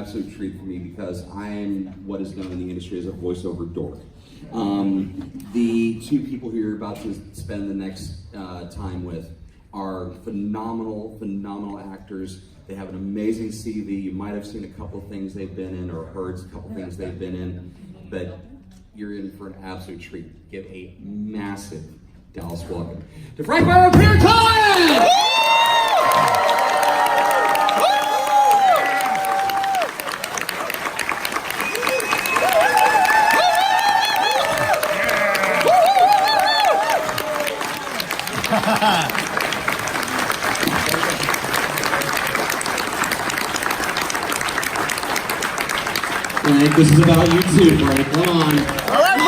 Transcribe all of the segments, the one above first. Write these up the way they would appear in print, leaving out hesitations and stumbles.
absolute treat for me because I'm what is known in the industry as a voiceover dork. The two people who you're about to spend the next time with are phenomenal, phenomenal actors. They have an amazing CV. You might have seen a couple of things they've been in or heard a couple of things they've been in, but you're in for an absolute treat. Give a massive Dallas welcome to Frank and Peter Cullen! Frank, this is about you too, Frank. Come on. All right,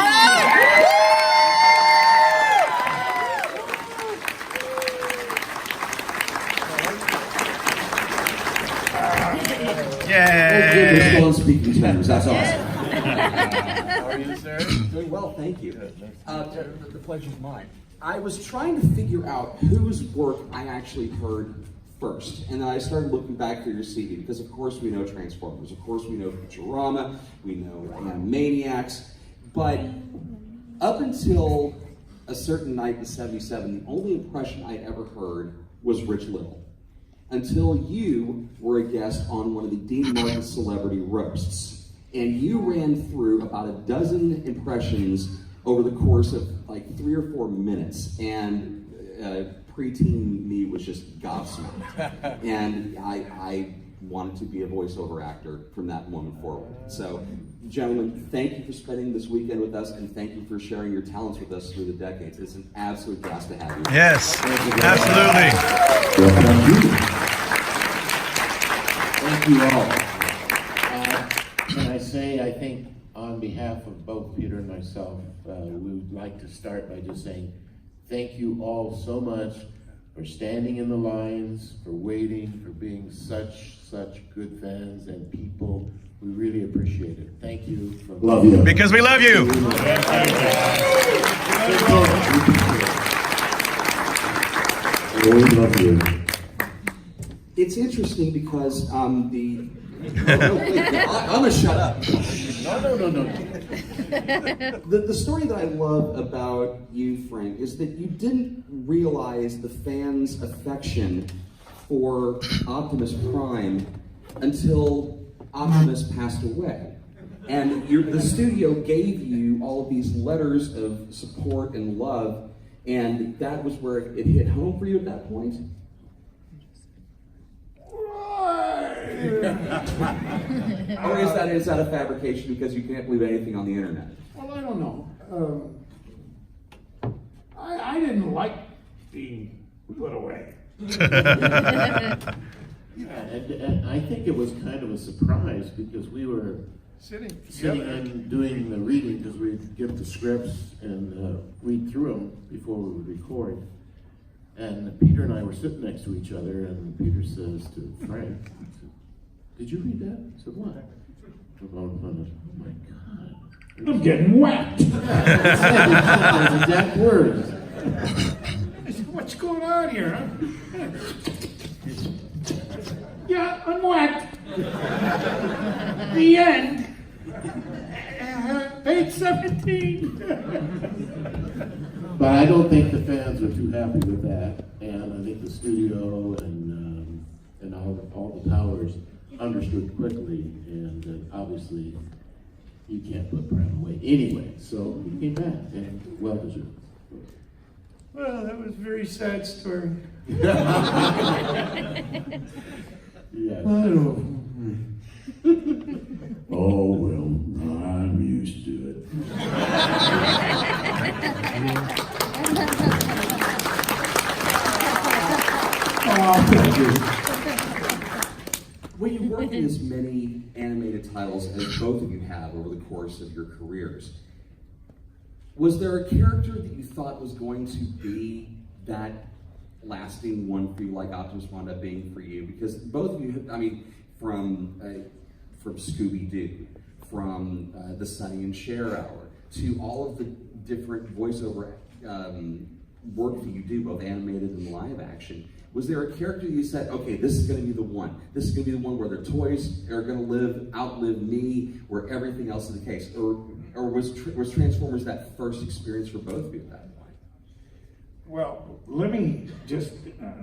Frank! Yay! We're still on speaking terms. That's awesome. How are you, sir? Doing well, thank you. The pleasure's mine. I was trying to figure out whose work I actually heard first, and then I started looking back through your CV because, of course, we know Transformers, of course, we know Futurama, we know Animaniacs, but up until a certain night in '77, the only impression I'd ever heard was Rich Little, until you were a guest on one of the Dean Martin Celebrity Roasts, and you ran through about a dozen impressions over the course of like 3 or 4 minutes, and preteen me was just gobsmacked. And I wanted to be a voiceover actor from that moment forward. So, gentlemen, thank you for spending this weekend with us, and thank you for sharing your talents with us through the decades. It's an absolute blast to have you. Yes, absolutely. Thank you all. Can I say, I think on behalf of both Peter and myself, we would like to start by just saying thank you all so much for standing in the lines, for waiting, for being such good fans and people. We really appreciate it. Thank you. Love you. Because we love you. We love you. It's interesting because I'm gonna shut up. No. The story that I love about you, Frank, is that you didn't realize the fans' affection for Optimus Prime until Optimus passed away. And the studio gave you all of these letters of support and love, and that was where it hit home for you at that point? Or is that a fabrication because you can't believe anything on the internet? Well, I don't know. I didn't like being put away. Yeah, and I think it was kind of a surprise because we were sitting and doing the reading because we'd get the scripts and read through them before we would record. And Peter and I were sitting next to each other, and Peter says to Frank, "Did you read that?" I said, "What?" Oh my God. I'm getting wet. Yeah, those exact words. I said, what's going on here, huh? Yeah, I'm wet. The end. Page 17. But I don't think the fans are too happy with that, and I think the studio and all the powers understood quickly, and obviously you can't put Prime away anyway. So he came back, and well deserved. Well, that was a very sad story. Yes. Oh, well, I'm used to it. Oh, thank you. When you work in as many animated titles as both of you have over the course of your careers, was there a character that you thought was going to be that lasting one for you, like Optimus wound up being for you? Because both of you, I mean, from Scooby-Doo, from the Sonny and Cher Hour, to all of the different voiceover work that you do, both animated and live action, Was there a character you said, okay, this is going to be the one. This is going to be the one where their toys are going to outlive me, where everything else is the case? Or was Transformers that first experience for both of you at that point? Well, let me just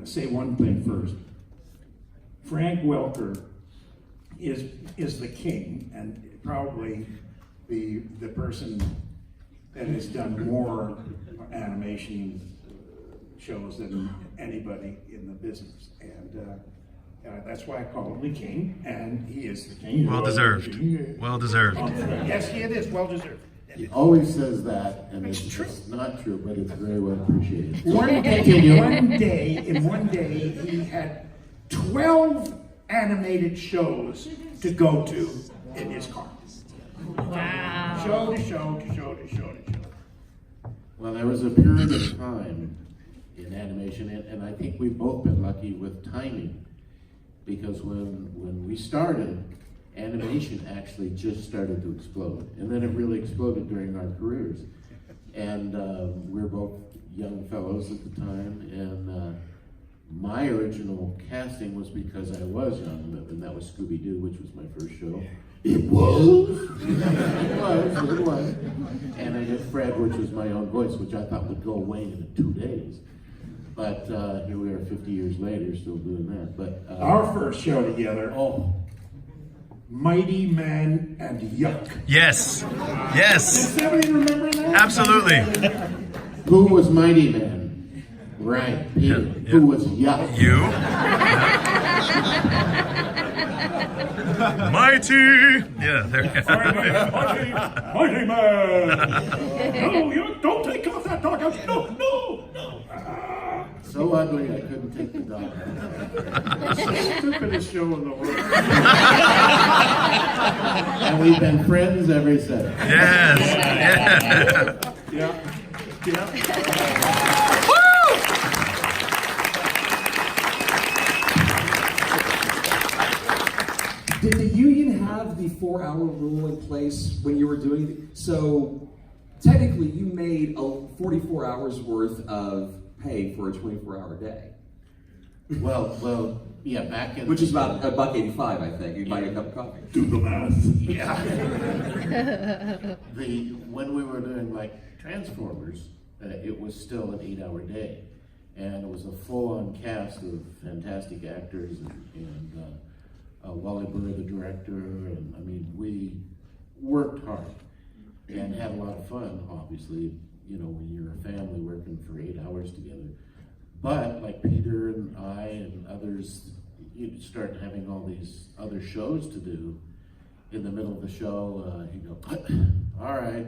say one thing first. Frank Welker is the king, and probably the person that has done more animation shows than anybody in the business, and that's why I call him the king, and he is the king. Well deserved. Well deserved. Yes, it is well deserved. He always says that, and it's not true, but it's very well appreciated. One day, he had 12 animated shows to go to in his car. Wow. Show to show to show to show to show. Well, there was a period of time in animation, and I think we've both been lucky with timing, because when we started, animation actually just started to explode, and then it really exploded during our careers. And we were both young fellows at the time, and my original casting was because I was young, and that was Scooby-Doo, which was my first show. It was. It was. And I did Fred, which was my own voice, which I thought would go away in 2 days. But here we are 50 years later, still doing that. But Our first show together, Mighty Man and Yuck. Yes. Yes. Does somebody remember that? Absolutely. who was Mighty Man? Right, Peter. Yep. Who was Yuck? You. Mighty. Yeah, there you go. Mighty Man! No, you don't take off that dog out. No. So ugly I couldn't take the dog out. It's the stupidest show in the world. And we've been friends ever since. Yes. Yeah. Did the union have the 4-hour rule in place when you were doing it? So technically you made 44 hours worth of pay for a 24-hour day. Well, yeah, back in... Which is about $1.85, I think. You buy a cup of coffee. Do the math. Yeah. When we were doing like Transformers, it was still an 8-hour day. And it was a full-on cast of fantastic actors and Wally Burr, the director, and I mean, we worked hard and had a lot of fun, obviously, you know, when you're a family working for 8 hours together. But like Peter and I and others, you start having all these other shows to do. In the middle of the show, you go, all right,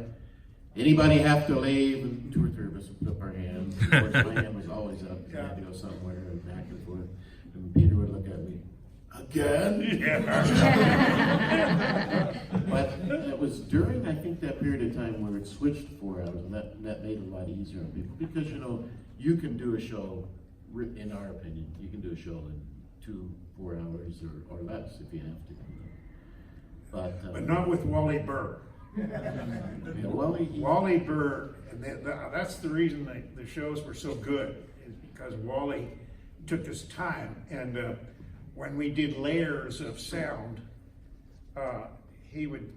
anybody have to leave? And 2 or 3 of us would put up our hands. Of course, my hand was always up. I had to go somewhere and back and forth. And Peter would look at me, again? But it was during, I think, that period of time where it switched to 4 hours, and that made it a lot easier on people. Because, you know, you can do a show, in our opinion, you can do a show in 2-4 hours or less if you have to. But not with Wally Burr. Yeah, Wally Burr, and that's the reason the shows were so good, is because Wally took his time. And when we did layers of sound, he would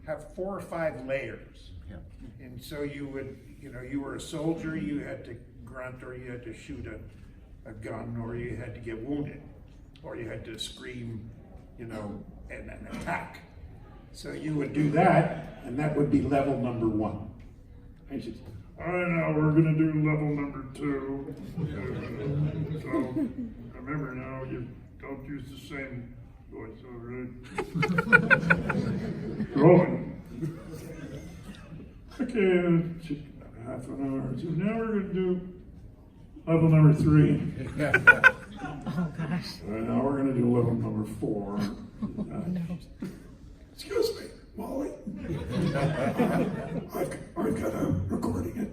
have 4 or 5 layers. Yeah. And so you would, you know, you were a soldier, you had to grunt, or you had to shoot a gun, or you had to get wounded, or you had to scream, you know, and attack. So you would do that, and that would be level number 1. I said, all right, now we're going to do level number 2. So remember now, you don't use the same voice, all right? Rolling. Okay, half an hour. So now we're going to do level number 3. Oh gosh. All right, now we're going to do level number 4. Excuse me, Wally. I've got a recording at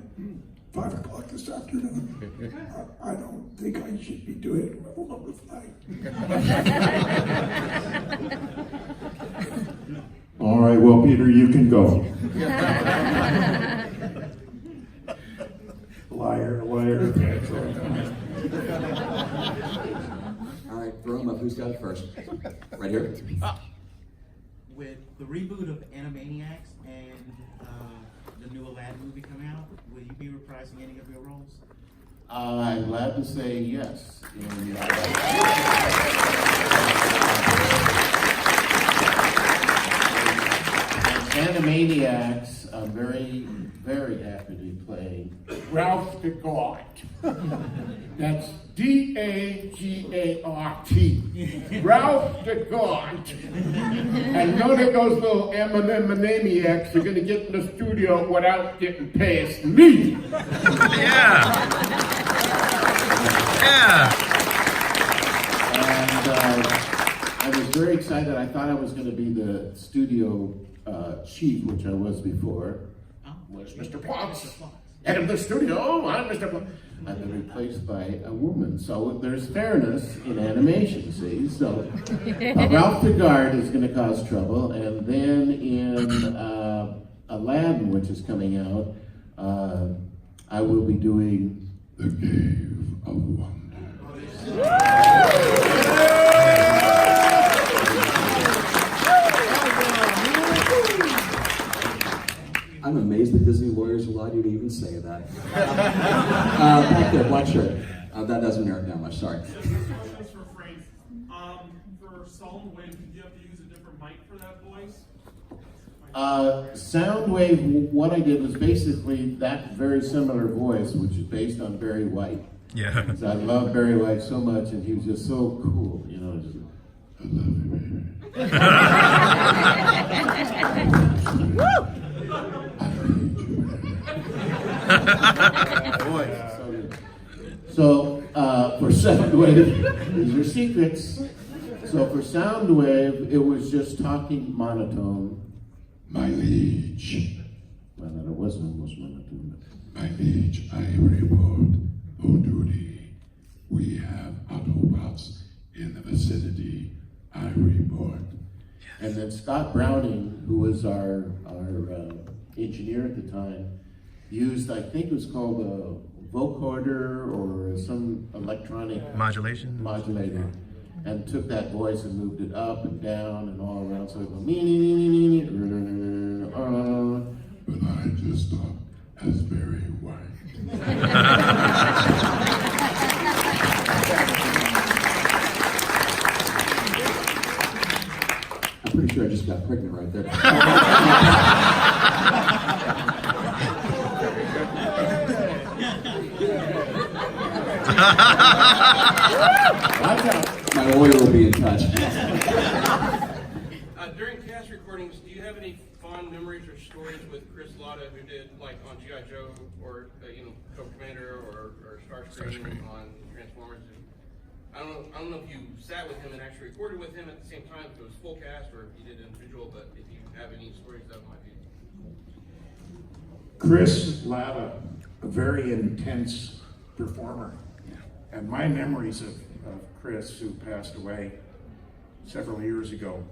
5 o'clock this afternoon. I don't think I should be doing level number 5. All right, well, Peter, you can go. Liar. who's got it first? Right here. With the reboot of Animaniacs and the new Aladdin movie coming out, will you be reprising any of your roles? I'm glad to say yes. And, Animaniacs, I'm very, very happy to be playing Ralph the God. That's D-A-G-A-R-T. Ralph the God. And none of those little Animaniacs are going to get in the studio without getting past me. Yeah. Yeah. And I was very excited. I thought I was going to be the studio chief, which I was before. Where's Mr. Potts? Head of the studio, I'm Mr. Potts. I've been replaced by a woman, so there's fairness in animation, see? So Ralph the Guard is going to cause trouble, and then in Aladdin, which is coming out, I will be doing The Cave of Wonder. I'm amazed that Disney lawyers allowed you to even say that. Back there, black shirt. That doesn't narrow it down much, sorry. This question is for Frank. For Soundwave, did you have to use a different mic for that voice? Soundwave, what I did was basically that very similar voice, which is based on Barry White. Yeah. 'Cause I love Barry White so much, and he was just so cool, you know. Just, I love you, baby. So, for Soundwave, these are secrets. So for Soundwave, it was just talking monotone. My liege, Well, it wasn't almost monotone. my liege, I report on duty. We have Autobots in the vicinity. I report. And then Scott Browning, who was our engineer at the time, used, I think it was called a vocoder or some electronic Modulation. modulator, and took that voice and moved it up and down and all around. So it goes, But I just thought as very white. I'm pretty sure I just got pregnant right there. My lawyer will be in touch. During cast recordings, do you have any fond memories or stories with Chris Latta, who did like on G.I. Joe or Cobra Commander or Starscream on Transformers? I don't know if you sat with him and actually recorded with him at the same time, if it was full cast or if you did individual. But if you have any stories, that might be cool. Chris Latta, a very intense performer. And my memories of Chris, who passed away several years ago,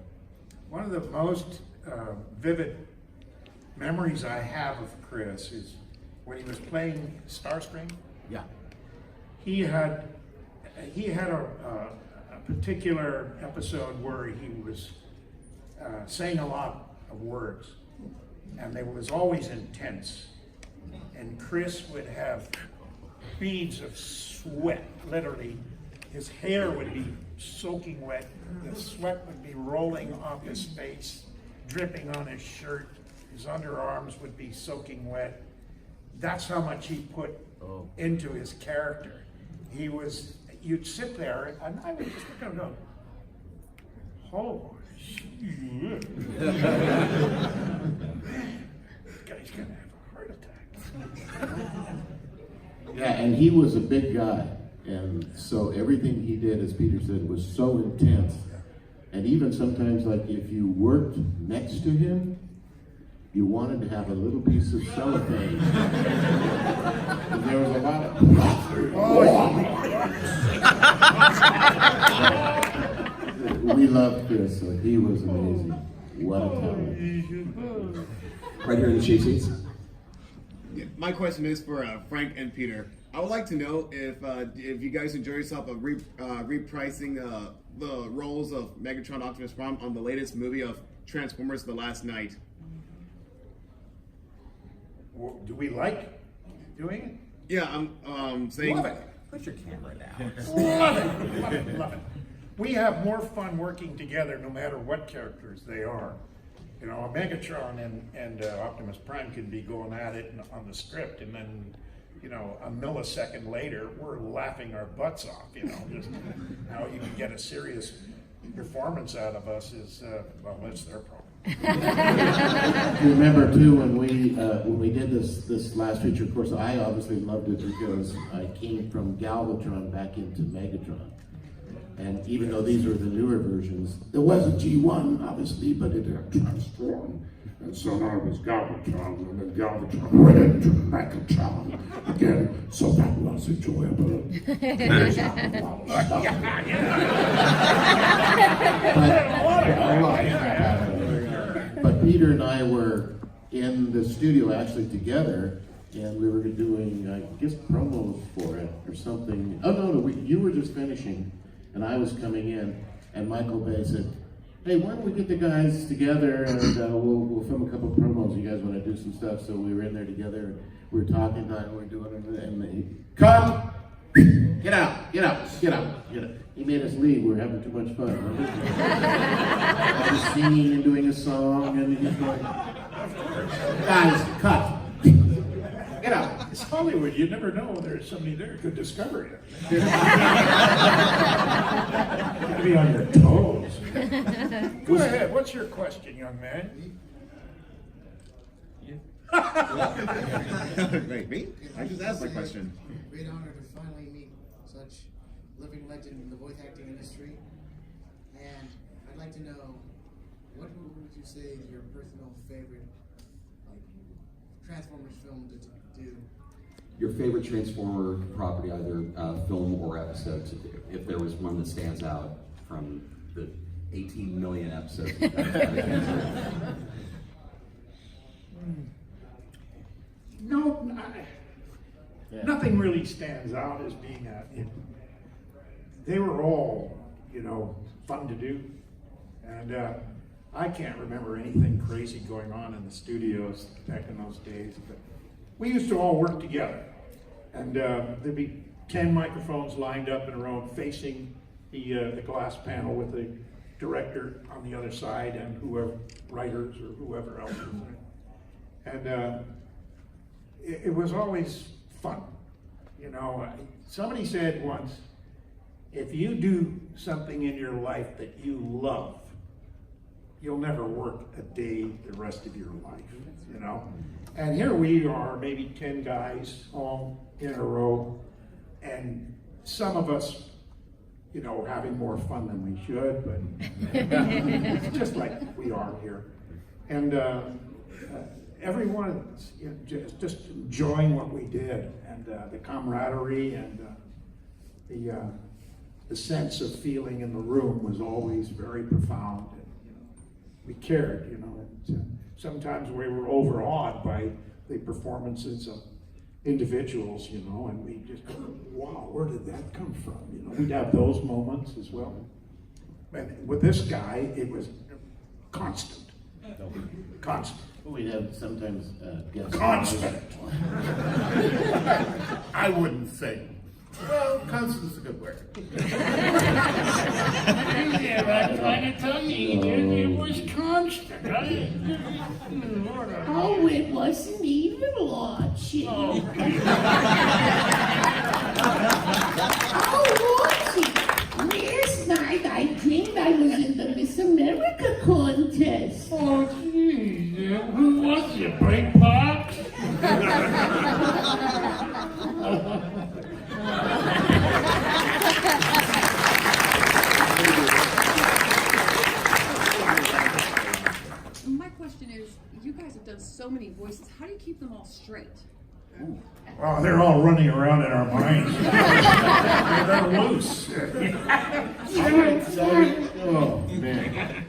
one of the most vivid memories I have of Chris is when he was playing Starscream. Yeah. He had a particular episode where he was saying a lot of words, and they was always intense. And Chris would have beads of sweat, literally. His hair would be soaking wet. The sweat would be rolling off his face, dripping on his shirt. His underarms would be soaking wet. That's how much he put into his character. You'd sit there, and I would just look at him and go, oh, shit. This guy's gonna have a heart attack. Yeah, and he was a big guy, and so everything he did, as Peter said, was so intense. And even sometimes, like if you worked next to him, you wanted to have a little piece of cellophane. And there was a lot of. We loved Chris, so he was amazing. What a talent. Right here in the cheap seats. My question is for Frank and Peter. I would like to know if you guys enjoy yourself of reprising the roles of Megatron, Optimus Prime on the latest movie of Transformers: The Last Night. Well, do we like doing it? Yeah, I'm saying. Love it. Put your camera down. Love it. Love it. Love it. We have more fun working together, no matter what characters they are. You know, Megatron and Optimus Prime can be going at it on the script, and then, you know, a millisecond later, we're laughing our butts off. You know, just how you can get a serious performance out of us is, well, that's their problem. You remember too when we did this last feature course, I obviously loved it because I came from Galvatron back into Megatron. And even though these are the newer versions, There was a G1, obviously, but it had transformed. And so now it was Galvatron, and then Galvatron went into Megatron again. So that was enjoyable. There's a lot of stuff. but Peter and I were in the studio actually together, and we were doing, I guess, promos for it or something. Oh no, you were just finishing, and I was coming in, and Michael Bay said, "Hey, why don't we get the guys together and we'll film a couple promos? You guys want to do some stuff?" So we were in there together, and we were talking, and we were doing it, and he, "Come, get out, get out, get out, get out." He made us leave. We were having too much fun. I was singing and doing a song, and he's going, "Guys, cut. Get out." It's Hollywood. You never know there's somebody there who could discover it. You gotta be on your toes. Go ahead. What's your question, young man? Wait, me? I just asked my question. Great honor to finally meet such living legend in the voice acting industry. And I'd like to know, what would you say is your personal favorite Transformers film to do? Your favorite Transformer property, either film or episode, to do, if there was one that stands out from the 18 million episodes. No, nothing really stands out as being they were all, you know, fun to do. And I can't remember anything crazy going on in the studios back in those days. But we used to all work together. And there'd be 10 microphones lined up in a row facing the glass panel with the director on the other side and whoever, writers or whoever else was there. And it was always fun. You know, somebody said once, if you do something in your life that you love, you'll never work a day the rest of your life, you know? And here we are, maybe 10 guys all in a row, and some of us, you know, having more fun than we should, but it's just like we are here. And everyone, you know, just enjoying what we did, and the camaraderie and the sense of feeling in the room was always very profound. And, you know, we cared, you know. And, sometimes we were overawed by the performances of individuals, you know, and we just go, wow, where did that come from? You know, we'd have those moments as well. And with this guy, it was constant. Constant. We'd have sometimes guests. Constant. I wouldn't say. Well, constant is a good word. Yeah, I'm trying to tell you, it was constant, right? Oh, it wasn't even watching. Oh, Oh, watching. Last night I dreamed I was in the Miss America contest. oh, geez, who was you, Break Box? My question is, you guys have done so many voices. How do you keep them all straight? Well, they're all running around in our minds. They're loose. Oh man,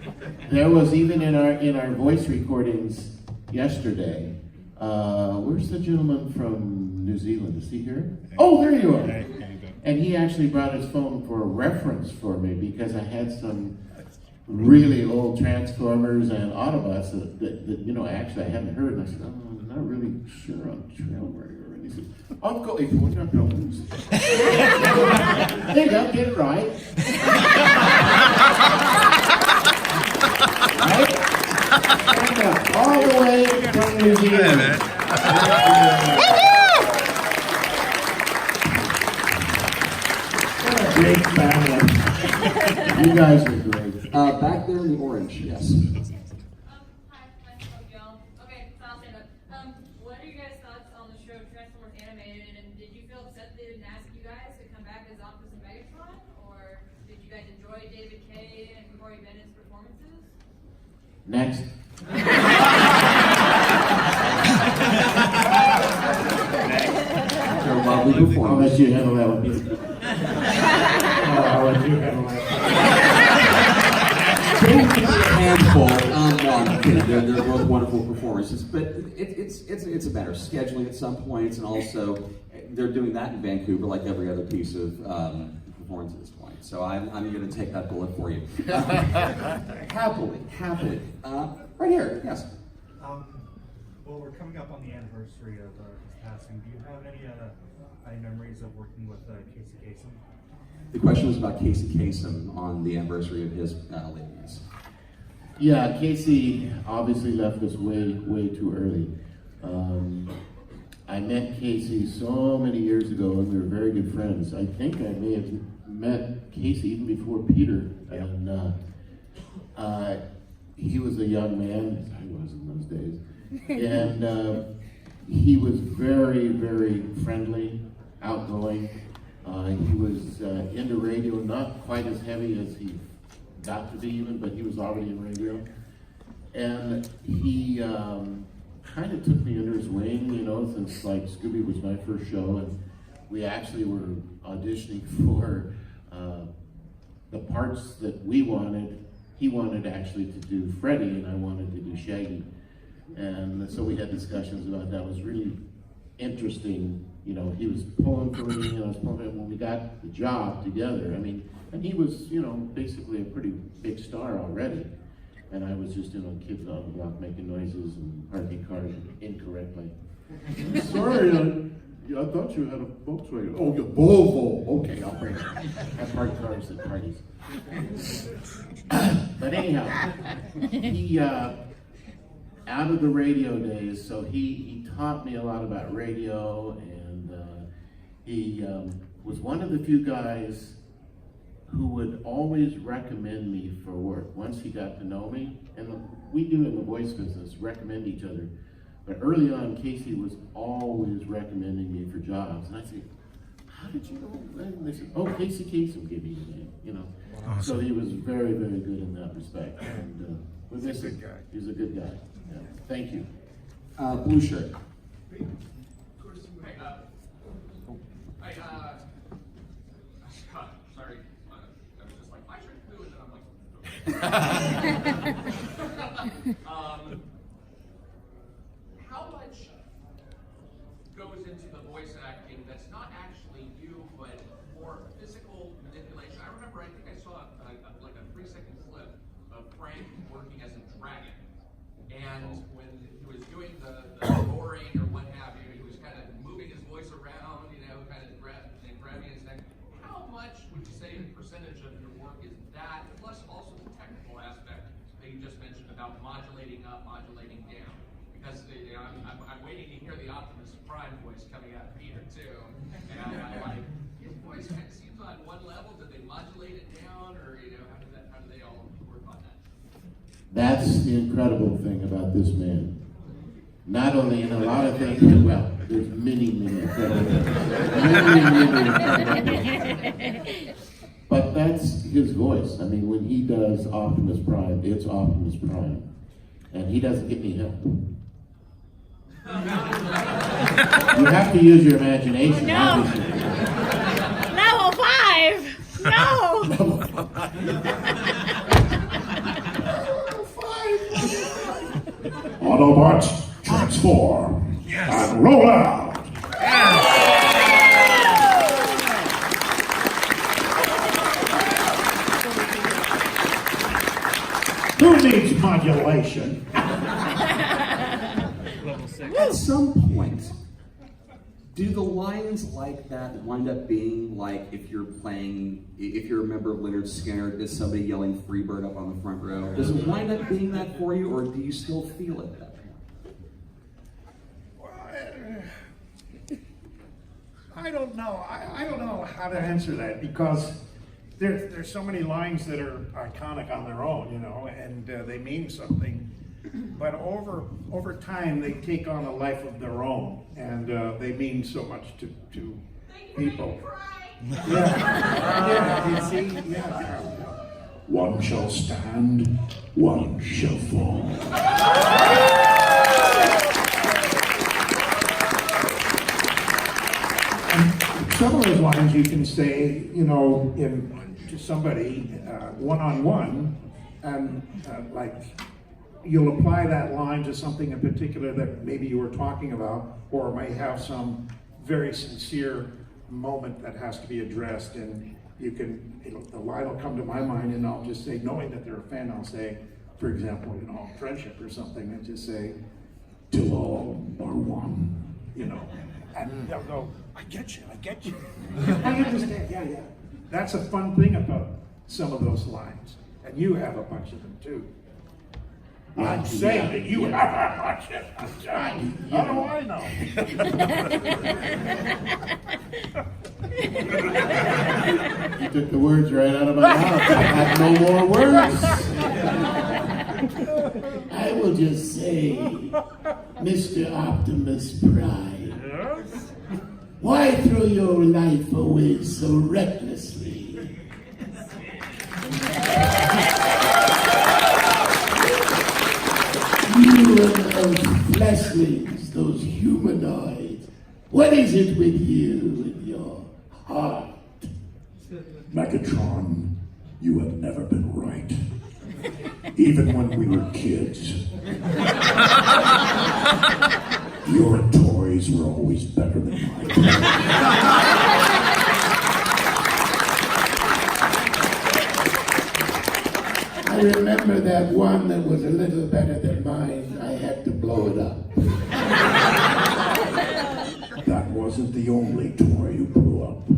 there was even in our voice recordings yesterday. Where's the gentleman from New Zealand? Is he here? Oh, there you are. And he actually brought his phone for a reference for me because I had some really old Transformers and Autobots that you know, actually I hadn't heard. And I said, oh, I'm not really sure on Trailbreaker. And he said, I'll go if you want to know. Hey, don't get it right. Right? All the way from New Zealand. What a great family. You guys are great. Back there in the orange, yes. Hi, nice to meet y'all. Okay, so I'll stand up. What are you guys' thoughts on the show Transformers Animated, and did you feel upset they didn't ask you guys to come back as Optimus and Megatron, or did you guys enjoy David Kaye and Corey Bennett's performances? Next. They're lovely I'll performers. let you handle that one. I'll let you handle that. Handful. No, I'm kidding. They're both wonderful performances, but it's a matter of scheduling at some points, and also they're doing that in Vancouver like every other piece of performance at this point. So I'm going to take that bullet for you. Happily. Right here, yes. Well, we're coming up on the anniversary of his passing. Do you have any memories of working with Casey Kasem? The question was about Casey Kasem on the anniversary of his leaving. Yeah, Casey obviously left us way too early. I met Casey so many years ago, and we were very good friends. I think I may have met Casey even before Peter, and he was a young man, as I was in those days, and he was very, very friendly, outgoing. He was into radio, not quite as heavy as he got to be even, but he was already in radio. And he kind of took me under his wing, you know, since like Scooby was my first show, and we actually were auditioning for the parts that we wanted. He wanted actually to do Freddy, and I wanted to do Shaggy. And so we had discussions about that. It was really interesting. You know, he was pulling for me, and I was pulling for him when we got the job together. I mean, and he was, you know, basically a pretty big star already. And I was just, you know, kid on the block making noises and parking cars incorrectly. Sorry, I thought you had a Volkswagen. Oh, your Volvo. Okay, I'll bring it. I park cars at parties. But anyhow, he, out of the radio days, so he taught me a lot about radio, and he was one of the few guys who would always recommend me for work. Once he got to know me, and we do in the voice business, recommend each other. But early on, Casey was always recommending me for jobs. And I said, how did you know? And they said, oh, Casey Kasem gave me your name, you know. Awesome. So he was very, very good in that respect. And he's a good guy. He's a good guy. Yeah. Thank you. Blue shirt. Sorry, I was just like, my shirt blue, and then I'm like, how much goes into the voice acting that's not actually you, but more physical manipulation? I remember, I think I saw like a 3-second clip of Frank working as a dragon, and when he was doing the roaring or what have you, he was kind of moving his voice around, you know, kind of grabbing his neck. How much would you say percentage of your work is that, plus also the technical aspect that you just mentioned about modulating up, modulating down? Because you know, I'm waiting to hear the Optimus Prime voice coming out of Peter too, and I'm like, his voice kind of seems on one level. Did they modulate it down, or you know, how do they all work on that? That's the incredible thing about this man. Not only in a lot of things, well, there's many incredible things. But that's his voice. I mean, when he does Optimus Prime, it's Optimus Prime. And he doesn't get any help. You have to use your imagination, obviously. Level 5! No! Autobots, transform. and roll out. Who needs modulation? At some point, do the lines like that wind up being like if you're a member of Leonard Skinner, does somebody yelling Freebird up on the front row? Does it wind up being that for you, or do you still feel it that way? I don't know. I don't know how to answer that because there's so many lines that are iconic on their own, you know, and they mean something. But over time, they take on a life of their own, and they mean so much to people. Yeah, you see, yeah. One shall stand, one shall fall. Some of those lines you can say, you know, to somebody one-on-one, and like you'll apply that line to something in particular that maybe you were talking about, or may have some very sincere moment that has to be addressed, and you can, the line will come to my mind, and I'll just say, knowing that they're a fan, I'll say, for example, you know, friendship or something, and just say, till all are one. You know, and they'll go, I get you. I understand, yeah. That's a fun thing about some of those lines, and you have a bunch of them too. I'm saying that you have a bunch of them. How do I know? You took the words right out of my mouth. I have no more words. I will just say, Mr. Optimus Prime, why throw your life away so recklessly? You and those fleshlings, those humanoids, what is it with you and your heart? Megatron, you have never been right. Even when we were kids. Your toys were always better than mine. I remember that one that was a little better than mine. I had to blow it up. That wasn't the only toy you blew up.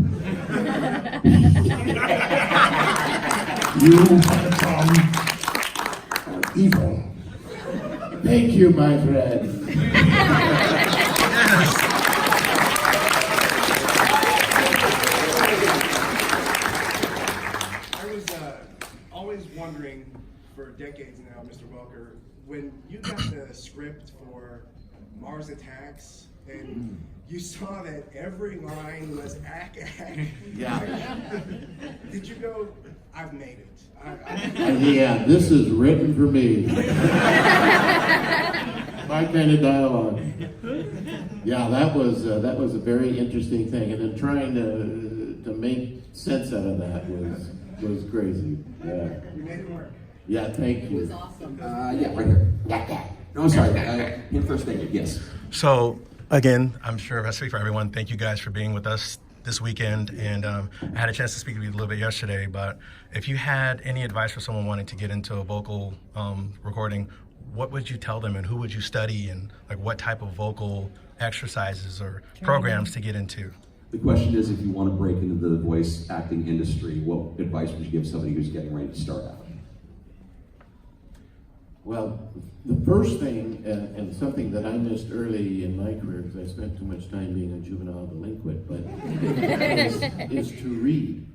You, Megatron, are evil. Thank you, my friend. I was always wondering for decades now, Mr. Welker, when you got the script for Mars Attacks and you saw that every line was ack. Yeah. Did you go, I've made it? Yeah, this is written for me. My kind of dialogue. Yeah, that was a very interesting thing, and then trying to make sense out of that was crazy. Yeah. You made it work. Yeah, thank you. It was awesome. Yeah, right here. No, I'm sorry. Him first, thank you. Yes. So, again, I'm sure I speak for everyone. Thank you guys for being with us this weekend. And I had a chance to speak with you a little bit yesterday, but if you had any advice for someone wanting to get into a vocal recording, what would you tell them, and who would you study, and like what type of vocal exercises or programs to get into? The question is, if you want to break into the voice acting industry, what advice would you give somebody who's getting ready to start out? Well, the first thing, and something that I missed early in my career because I spent too much time being a juvenile delinquent, but is to read.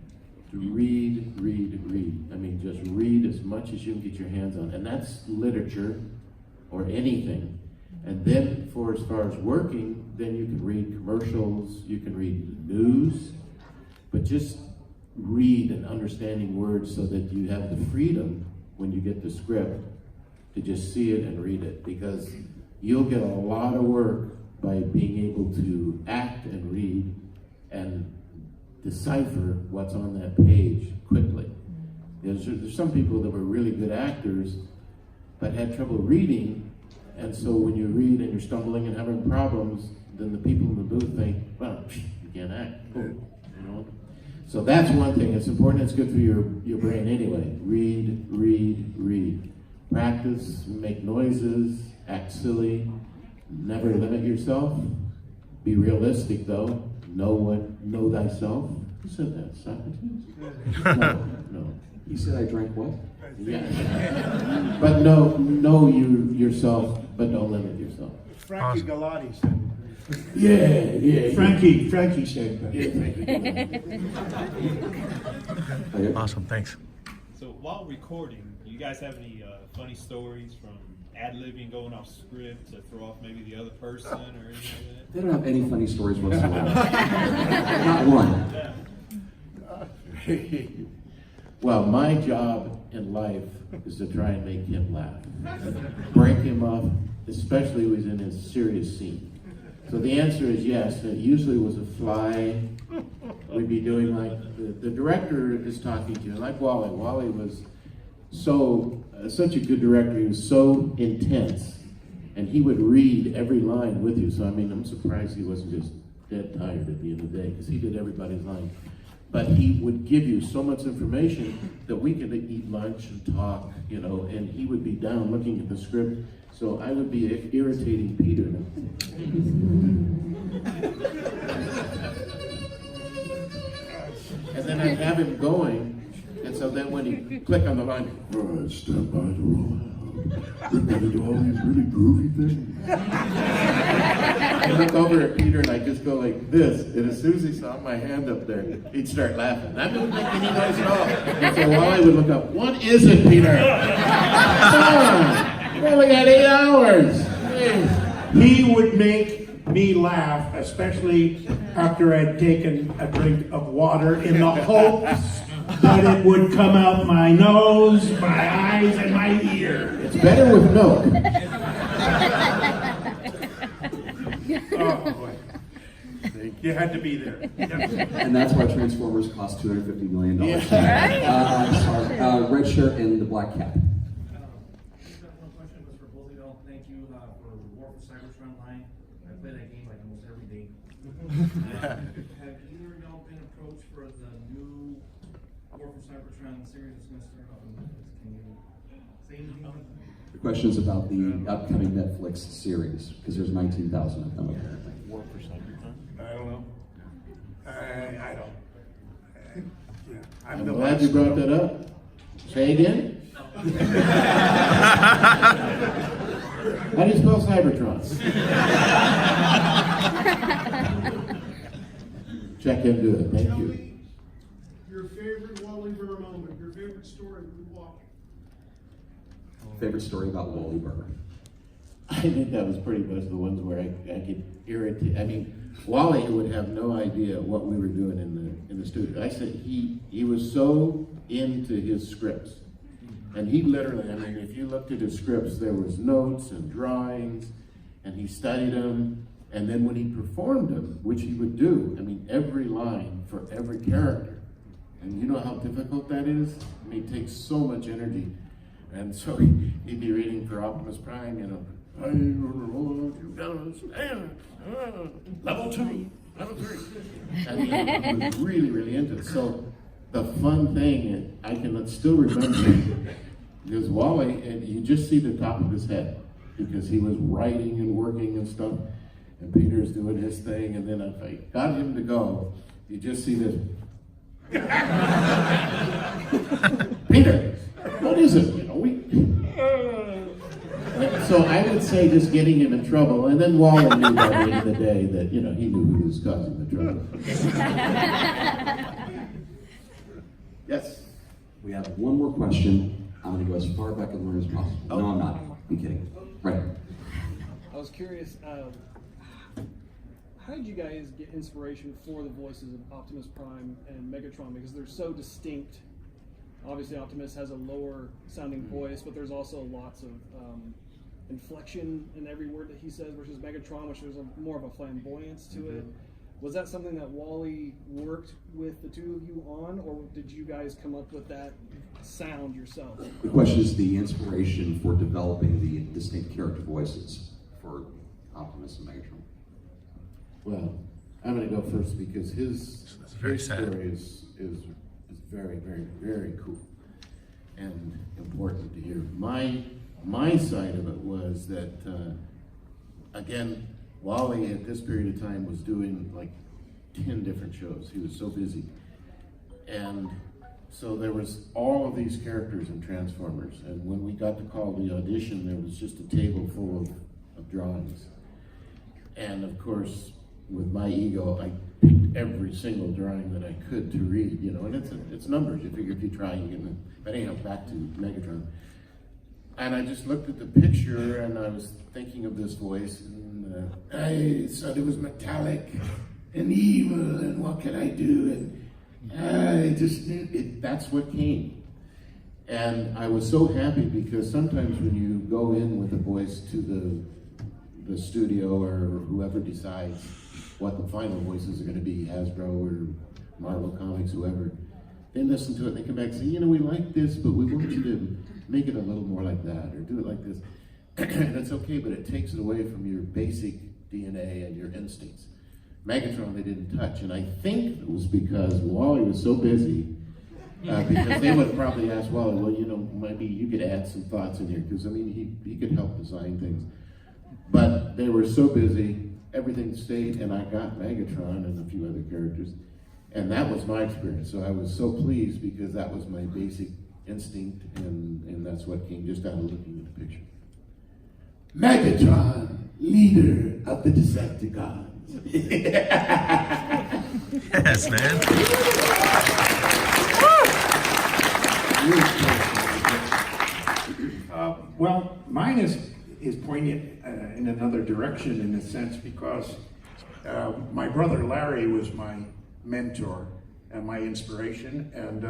To read. I mean, just read as much as you can get your hands on. And that's literature or anything. And then for as far as working, then you can read commercials, you can read the news, but just read and understanding words so that you have the freedom when you get the script to just see it and read it, because you'll get a lot of work by being able to act and read and decipher what's on that page quickly. There's some people that were really good actors but had trouble reading, And so when you read and you're stumbling and having problems, then the people in the booth think, well, you can't act. You know? So that's one thing. It's important. It's good for your brain anyway. Read, read, read. Practice, make noises, act silly. Never limit yourself. Be realistic though. Know thyself. Who said that? Socrates? No. You said I drank what? Yeah. But know yourself, but don't limit yourself. Frankie Galati said. Yeah. Frankie said that. Okay. Awesome, thanks. So while recording, do you guys have any funny stories from ad-libbing, going off script to throw off maybe the other person or anything like that? They don't have any funny stories whatsoever. Not one. Well, my job in life is to try and make him laugh. Break him up, especially when he's in a serious scene. So the answer is yes. It usually was a fly. We'd be doing like, the director is talking to you, like Wally. Wally was such a good director. He was so intense. And he would read every line with you. So, I mean, I'm surprised he wasn't just dead tired at the end of the day, because he did everybody's line. But he would give you so much information that we could eat lunch and talk, you know, and he would be down looking at the script. So I would be irritating Peter. And then I'd have him going, and so then when he click on the line, all right, stand by to roll out. We're gonna do all these really groovy things. I look over at Peter and I just go like this, and as soon as he saw my hand up there, he'd start laughing. I didn't make any noise at all. And so Wally would look up, what is it, Peter? Come on, we only got 8 hours. He would make me laugh, especially after I'd taken a drink of water, in the hopes that it would come out my nose, my eyes, and my ear. It's better with milk. Oh, boy. You had to be there. And that's why Transformers cost $250 million. Yeah. Sorry. Red shirt and the black cap. One question was for both of y'all. Thank you for War for Cybertron line. I play that game like almost every day. Have either of y'all been approached for the new War for Cybertron series that's going to start off on Netflix? Can you say anything about that? The question is about the upcoming Netflix series, because there's 19,000 of them apparently. War for Cybertron? I don't know. I don't. Yeah. I'm glad you brought that up. Say again? How do you spell Cybertron? Check into it. Thank you. Your favorite Wally Burr moment, your favorite story with walking. Favorite story about Wally Burr? I think that was pretty much the ones where I get irritated. I mean, Wally would have no idea what we were doing in the studio. I said he was so into his scripts. And he literally, I mean, if you looked at his scripts, there was notes and drawings, and he studied them. And then when he performed them, which he would do, I mean, every line for every character. And you know how difficult that is? I mean, it takes so much energy. And so he'd be reading for Optimus Prime, you know, I you understand, level 2, level 3. And he was really, really into it. So the fun thing, I can still remember, because Wally, and you just see the top of his head, because he was writing and working and stuff, and Peter's doing his thing, and then if I got him to go, you just see this. Peter, what is it? You know, so I would say just getting him in trouble, and then Wally knew by the end of the day that, you know, he knew who was causing the trouble. Yes? We have one more question. I'm going to go as far back and learn as possible. No, I'm not. I'm kidding. Right. I was curious, how did you guys get inspiration for the voices of Optimus Prime and Megatron? Because they're so distinct. Obviously, Optimus has a lower sounding voice, but there's also lots of inflection in every word that he says versus Megatron, which there's more of a flamboyance to it. Was that something that Wally worked with the two of you on, or did you guys come up with that sound yourself? The question is the inspiration for developing the distinct character voices for Optimus and Megatron. Well, I'm going to go first because his very story is very, very, very cool and important to hear. My side of it was that, again, Wally at this period of time was doing like 10 different shows. He was so busy. And so there was all of these characters in Transformers. And when we got to call the audition, there was just a table full of drawings. And of course, with my ego, I picked every single drawing that I could to read, you know, and it's numbers. You figure if you try, you get them. But anyhow, back to Megatron. And I just looked at the picture and I was thinking of this voice, and I thought it was metallic and evil, and what can I do? And I just that's what came. And I was so happy because sometimes when you go in with a voice to the studio or whoever decides what the final voices are going to be, Hasbro or Marvel Comics, whoever, they listen to it and they come back and say, you know, we like this, but we want you to make it a little more like that or do it like this. And it's okay, but it takes it away from your basic DNA and your instincts. Megatron they didn't touch, and I think it was because Wally was so busy, because they would have probably asked Wally, well, you know, maybe you could add some thoughts in here, because I mean, he could help design things. But they were so busy, everything stayed, and I got Megatron and a few other characters, and that was my experience. So I was so pleased because that was my basic instinct, and that's what came just out of looking at the picture. Megatron, leader of the Decepticons. Yes, man. Well, mine is poignant in another direction in a sense because my brother Larry was my mentor and my inspiration, and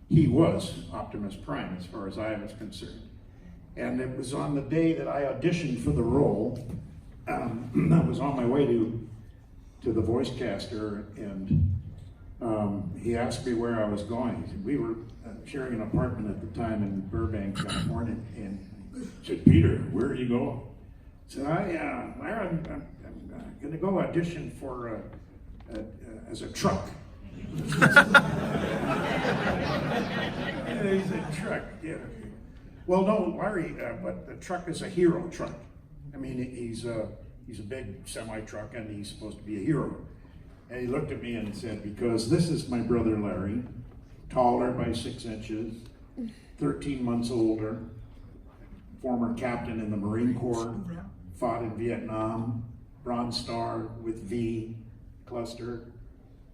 he was Optimus Prime as far as I was concerned. And it was on the day that I auditioned for the role. I was on my way to the voice caster, and he asked me where I was going. We were sharing an apartment at the time in Burbank, California, and he said, "Peter, where are you going?" I said, I'm going to go audition for as a truck. He said, "Truck, yeah." Well, no, Larry, but the truck is a hero truck. I mean, he's a big semi-truck, and he's supposed to be a hero. And he looked at me and said, because this is my brother Larry, taller by 6 inches, 13 months older, former captain in the Marine Corps, fought in Vietnam, Bronze Star with V cluster,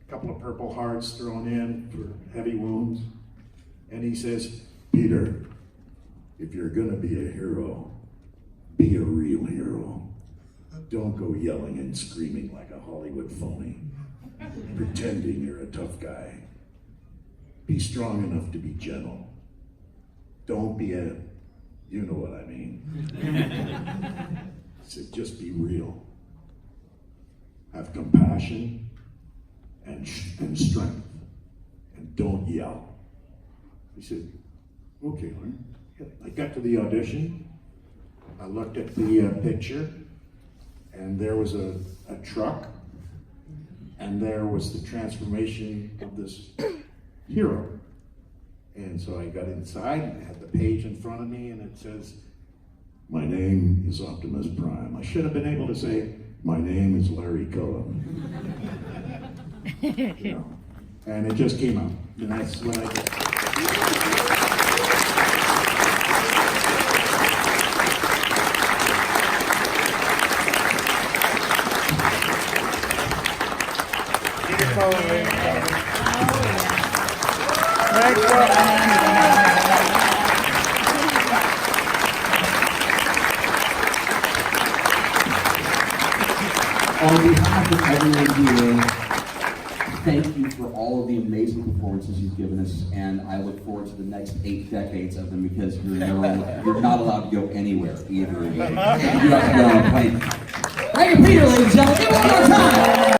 a couple of Purple Hearts thrown in for heavy wounds. And he says, "Peter, if you're gonna be a hero, be a real hero. Don't go yelling and screaming like a Hollywood phony, pretending you're a tough guy. Be strong enough to be gentle. Don't be a, you know what I mean." He said, "Just be real. Have compassion and strength, and don't yell." He said, "Okay, Larry." I got to the audition. I looked at the picture, and there was a truck, and there was the transformation of this hero. And so I got inside, and I had the page in front of me, and it says, "My name is Optimus Prime." I should have been able to say, "My name is Larry Cullen." You know, and it just came out, and that's what I did. On behalf of everyone here, thank you for all of the amazing performances you've given us, and I look forward to the next 8 decades of them because you're not allowed to go anywhere either. You have to go on a plane. Thank you, Peter, ladies and gentlemen. Give it one more time.